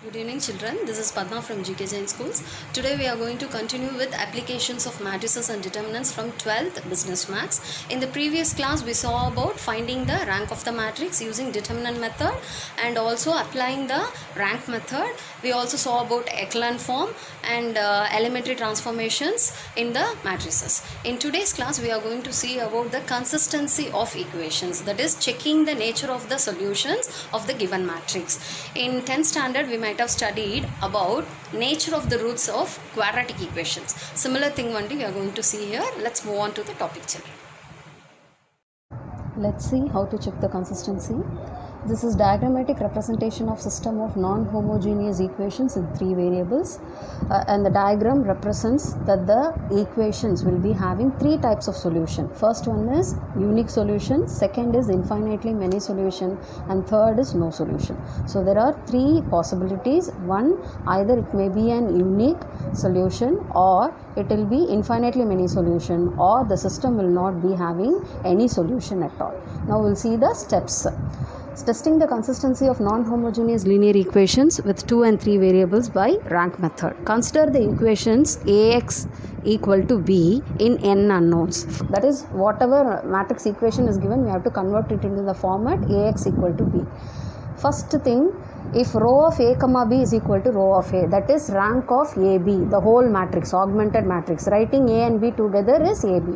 Good evening children, this is Padma from GK Jain Schools. Today we are going to continue with applications of matrices and determinants from 12th Business Maths. In the previous class we saw about finding the rank of the matrix using determinant method and also applying the rank method. We also saw about echelon form and elementary transformations in the matrices. In today's class we are going to see about the consistency of equations, that is checking the nature of the solutions of the given matrix. In 10th standard we might have studied about nature of the roots of quadratic equations. Similar thing only we are going to see here. Let's move on to the topic, children. Let's see how to check the consistency. This is diagrammatic representation of system of non-homogeneous equations in three variables, and the diagram represents that the equations will be having three types of solution. First one is unique solution, second is infinitely many solution, and third is no solution. So there are three possibilities. One, either it may be an unique solution or it will be infinitely many solution, or the system will not be having any solution at all. Now we'll see the steps. Testing the consistency of non-homogeneous linear equations with 2 and 3 variables by rank method. Consider the equations Ax equal to B in n unknowns. That is, whatever matrix equation is given, we have to convert it into the format Ax equal to B. First thing, if row of A comma B is equal to row of A, that is rank of AB, the whole matrix, augmented matrix, writing A and B together is AB.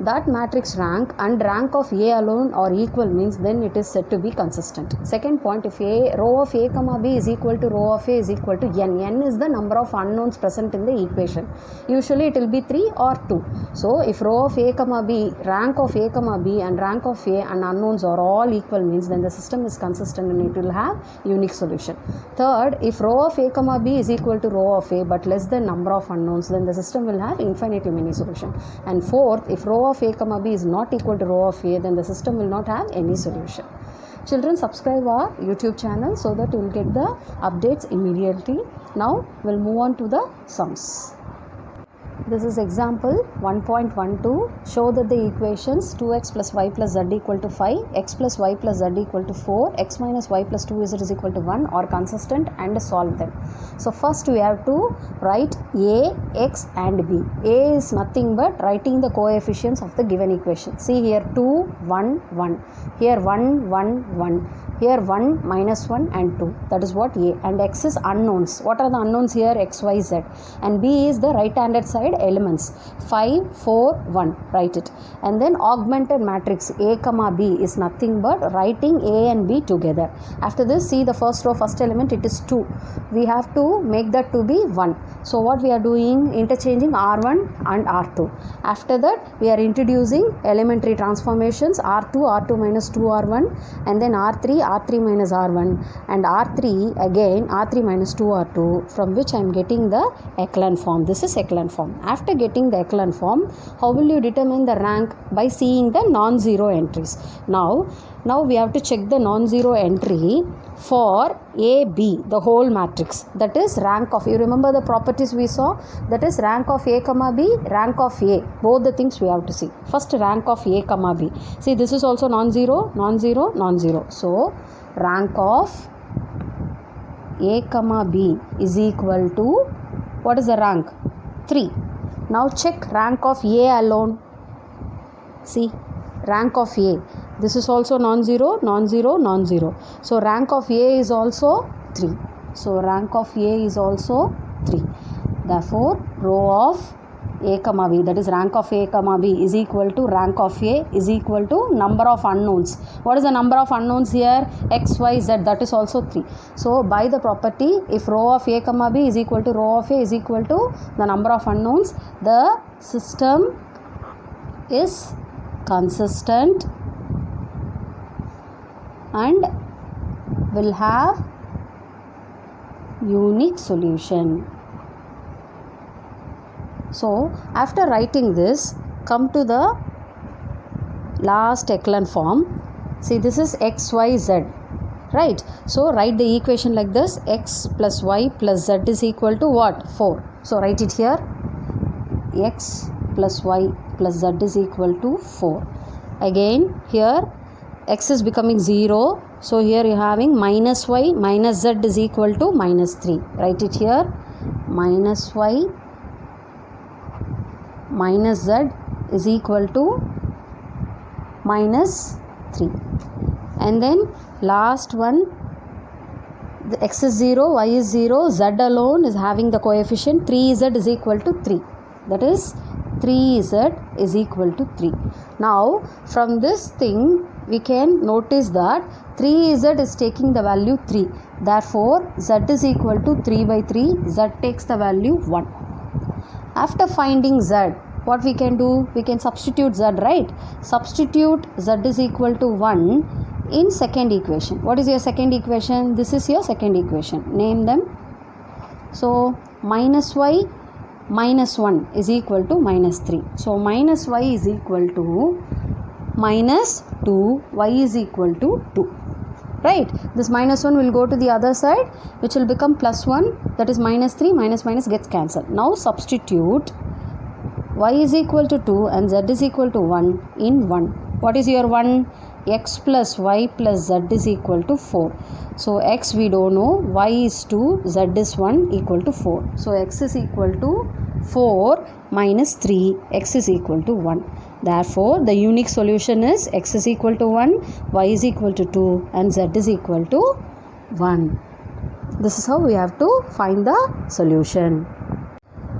That matrix rank and rank of A alone are equal means then it is said to be consistent. Second point, if row of A comma B is equal to row of A is equal to n. N is the number of unknowns present in the equation. Usually it will be 3 or 2. So if row of A comma B, rank of A comma B and rank of A and unknowns are all equal means then the system is consistent and it will have unique solution. Third, if row of A comma B is equal to row of A but less than number of unknowns, then the system will have infinitely many solution. And fourth, if row of A comma B is not equal to row of A, then the system will not have any solution. Children, subscribe our YouTube channel so that you will get the updates immediately. Now we'll move on to the sums. This is example 1.12. Show that the equations 2x plus y plus z equal to 5, x plus y plus z equal to 4, x minus y plus 2z is equal to 1 are consistent and solve them. So first we have to write A, x and b. A is nothing but writing the coefficients of the given equation. See here 2, 1, 1. Here 1, 1, 1. Here 1, minus 1 and 2. That is what A. And x is unknowns. What are the unknowns here? X, y, z. And b is the right-handed side elements. 5, 4, 1. Write it. And then augmented matrix A comma B is nothing but writing A and B together. After this, see the first row, first element, it is 2. We have to make that to be 1. So what we are doing? Interchanging R1 and R2. After that, we are introducing elementary transformations R2, R2 minus 2R1 and then R3, R3 minus R1 and R3 again R3 minus 2R2, from which I am getting the echelon form. This is echelon form. After getting the echelon form, how will you determine the rank? By seeing the non-zero entries. Now we have to check the non-zero entry for A, B, the whole matrix. That is rank of, you remember the properties we saw? That is rank of A comma B, rank of A. Both the things we have to see. First rank of A comma B. See, this is also non-zero, non-zero, non-zero. So rank of A comma B is equal to, what is the rank? 3. Now check rank of A alone. See, rank of A. This is also non-zero, non-zero, non-zero. So rank of A is also 3. So rank of A is also 3. Therefore, row of A comma B, that is rank of A comma B is equal to rank of A is equal to number of unknowns. What is the number of unknowns here? X, Y, Z, that is also 3. So by the property, if row of A comma B is equal to row of A is equal to the number of unknowns, the system is consistent and will have unique solution. So after writing this, come to the last echelon form. See, this is x, y, z, right? So write the equation like this: x plus y plus z is equal to what? 4. So write it here: x plus y plus z is equal to 4. Again here x is becoming 0. So here you are having minus y minus z is equal to minus 3. Write it here. Minus y minus z is equal to minus 3. And then last one, the x is 0, y is 0, z alone is having the coefficient 3z is equal to 3. That is 3z is equal to 3. Now from this thing we can notice that 3z is taking the value 3. Therefore z is equal to 3 by 3. Z takes the value 1. After finding z, what we can do? We can substitute z, right? Substitute z is equal to 1 in second equation. What is your second equation? This is your second equation. Name them. So minus y minus 1 is equal to minus 3. So minus y is equal to minus 2, y is equal to 2. Right? This minus 1 will go to the other side, which will become plus 1, that is minus 3, minus minus gets cancelled. Now substitute y is equal to 2 and z is equal to 1 in 1. What is your 1? X plus y plus z is equal to 4. So x we don't know, y is 2, z is 1 equal to 4. So x is equal to 4 minus 3, x is equal to 1. Therefore the unique solution is x is equal to 1, y is equal to 2 and z is equal to 1. This is how we have to find the solution.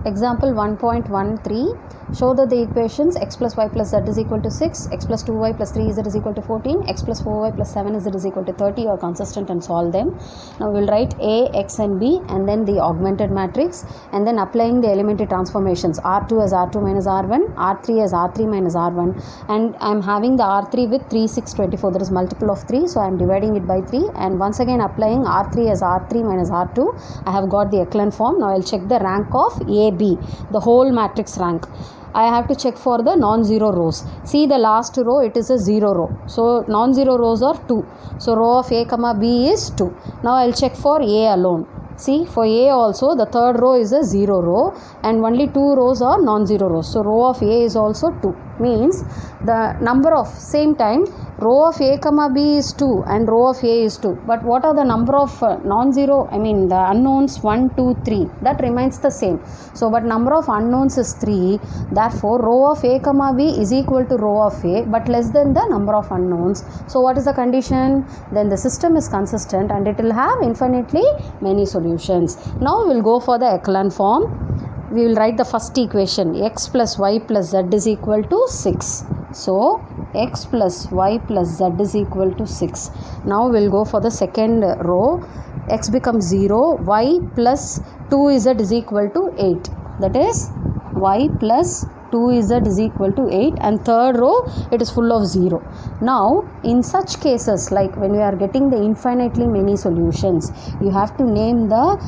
Example 1.13. Show that the equations x plus y plus z is equal to 6, x plus 2y plus 3z is equal to 14, x plus 4y plus 7z is equal to 30 are consistent and solve them. Now we will write A, x and b and then the augmented matrix and then applying the elementary transformations R2 as R2 minus R1, R3 as R3 minus R1, and I am having the R3 with 3, 6, 24, that is multiple of 3, so I am dividing it by 3 and once again applying R3 as R3 minus R2. I have got the echelon form. Now I will check the rank of A, B, the whole matrix rank. I have to check for the non-zero rows. See the last row, it is a 0 row. So non-zero rows are 2. So row of A comma B is 2. Now I will check for A alone. See, for A also the third row is a 0 row and only 2 rows are non-zero rows. So row of A is also 2. Means the number of same time row of A comma B is 2 and row of A is 2. But what are the number of non-zero, I mean the unknowns 1, 2, 3. That remains the same. So but number of unknowns is 3. Therefore row of A comma B is equal to row of A but less than the number of unknowns. So what is the condition? Then the system is consistent and it will have infinitely many solutions. Now we will go for the echelon form. We will write the first equation, x plus y plus z is equal to 6. So x plus y plus z is equal to 6. Now we will go for the second row. X becomes 0, y plus 2z is equal to 8. That is y plus 2z is equal to 8 and third row it is full of 0. Now in such cases, like when we are getting the infinitely many solutions, you have to name the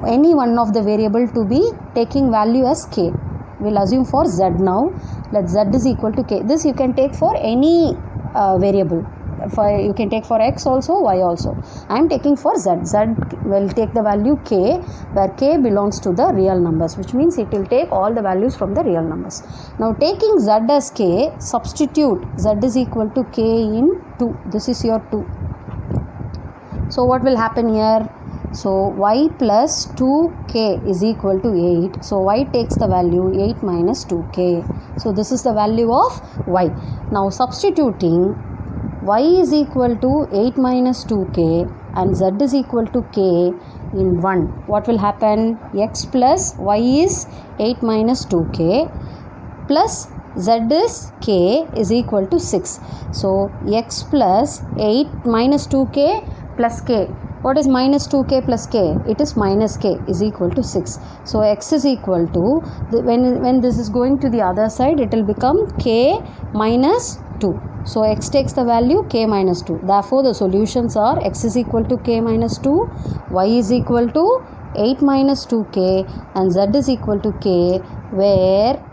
any one of the variable to be taking value as k. We will assume for z now. Let z is equal to k. This you can take for any variable. You can take for x also, y also. I am taking for z. Z will take the value k, where k belongs to the real numbers, which means it will take all the values from the real numbers. Now taking z as k, substitute z is equal to k in 2. This is your 2. So what will happen here? So y plus 2k is equal to 8. So y takes the value 8 minus 2k. So this is the value of y. Now substituting y is equal to 8 minus 2k and z is equal to k in 1. What will happen? X plus y is 8 minus 2k plus z is k is equal to 6. So x plus 8 minus 2k plus k. What is minus 2k plus k? It is minus k is equal to 6. So x is equal to, when this is going to the other side, it will become k minus 2. So x takes the value k minus 2. Therefore the solutions are x is equal to k minus 2, y is equal to 8 minus 2k and z is equal to k, where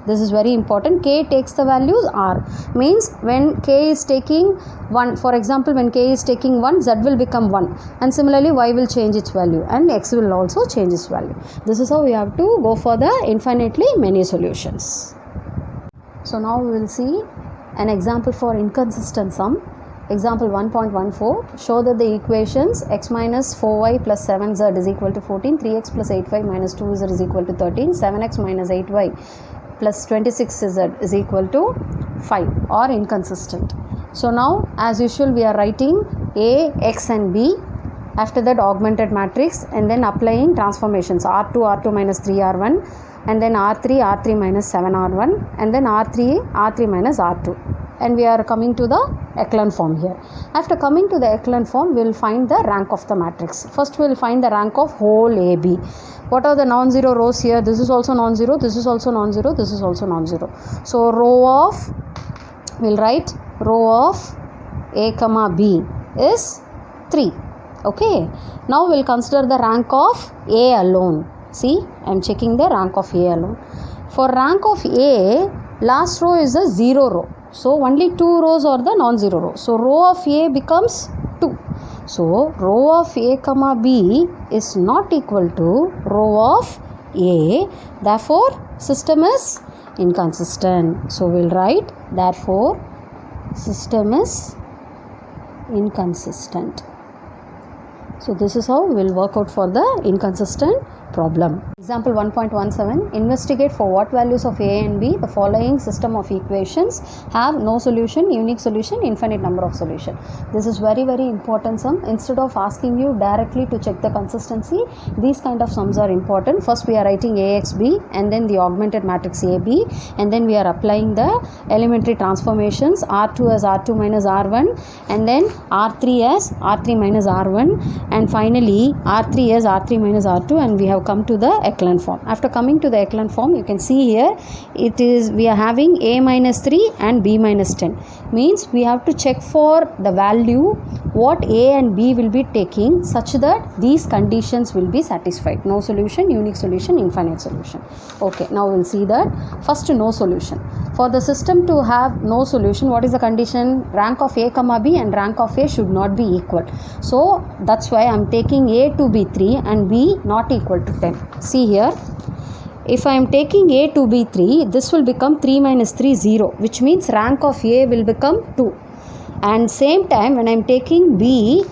this is very important, k takes the values r. Means when k is taking 1, for example when k is taking 1, z will become 1 and similarly y will change its value and x will also change its value. This is how we have to go for the infinitely many solutions. So now we will see an example for inconsistent sum. Example 1.14, show that the equations x minus 4y plus 7z is equal to 14, 3x plus 8y minus 2z is equal to 13, 7x minus 8y plus 26z is equal to 5 are inconsistent. So now as usual we are writing A, X and B, after that augmented matrix, and then applying transformations R2, R2 minus 3R1, and then R3, R3 minus 7R1, and then R3, R3 minus R2. And we are coming to the echelon form here. After coming to the echelon form, we will find the rank of the matrix. First we will find the rank of whole AB. What are the non-zero rows here? This is also non-zero, this is also non-zero, this is also non-zero. So row of, we will write row of A comma B is 3. Okay. Now we will consider the rank of A alone. See, I am checking the rank of A alone. For rank of A, last row is a 0 row. So only 2 rows are the non-zero row. So row of A becomes 2. So row of A comma B is not equal to row of A. Therefore system is inconsistent. So we'll write therefore system is inconsistent. So this is how we will work out for the inconsistent problem. Example 1.17, investigate for what values of A and B the following system of equations have no solution, unique solution, infinite number of solution. This is very important sum. Instead of asking you directly to check the consistency, these kind of sums are important. First we are writing AXB and then the augmented matrix AB, and then we are applying the elementary transformations R2 as R2 minus R1, and then R3 as R3 minus R1, and finally R3 as R3 minus R2, and we have come to the echelon form. After coming to the echelon form, you can see here it is we are having A minus 3 and B minus 10. Means we have to check for the value what A and B will be taking such that these conditions will be satisfied. No solution, unique solution, infinite solution. Okay, now we will see that. First, no solution. For the system to have no solution, what is the condition? Rank of A comma B and rank of A should not be equal. So that's why I am taking A to be 3 and B not equal to 10. See here, if I am taking A to be 3, this will become 3 minus 3 0, which means rank of A will become 2. And same time when I am taking B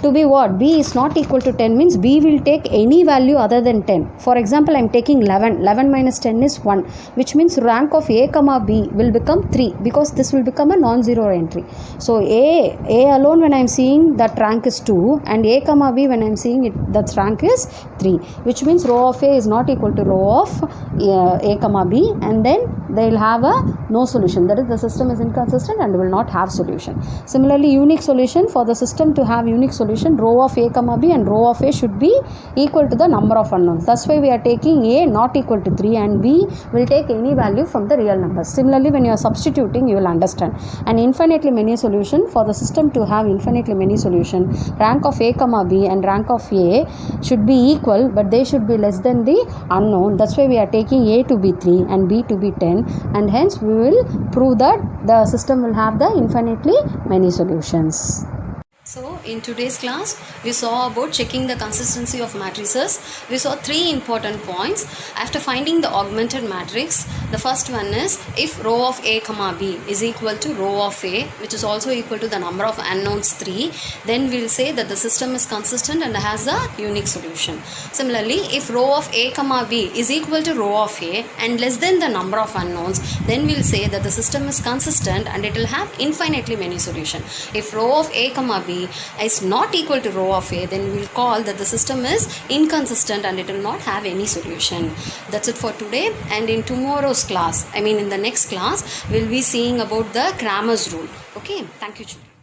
to be what? B is not equal to 10 means B will take any value other than 10. For example, I am taking 11. 11 minus 10 is 1, which means rank of A comma B will become 3 because this will become a non-zero entry. So A alone when I am seeing that rank is 2, and A comma B when I am seeing it that rank is 3, which means row of A is not equal to row of A comma B, and then they will have a no solution. That is, the system is inconsistent and will not have solution. Similarly, unique solution, for the system to have unique solution, row of A comma B and row of A should be equal to the number of unknowns. That's why we are taking A not equal to 3 and B will take any value from the real numbers. Similarly, when you are substituting, you will understand. An infinitely many solution, for the system to have infinitely many solution, rank of A comma B and rank of A should be equal, but they should be less than the unknown. That's why we are taking A to be 3 and B to be 10, and hence we will prove that the system will have the infinitely many solutions. So in today's class, we saw about checking the consistency of matrices. We saw 3 important points. After finding the augmented matrix, the first one is if row of A comma B is equal to row of A, which is also equal to the number of unknowns 3, then we will say that the system is consistent and has a unique solution. Similarly, if row of A comma B is equal to row of A and less than the number of unknowns, then we will say that the system is consistent and it will have infinitely many solutions. If row of A comma B is not equal to row of A, then we will call that the system is inconsistent and it will not have any solution. That's it for today, and in tomorrow's class, in the next class, we'll be seeing about the Cramer's rule. Okay, thank you children.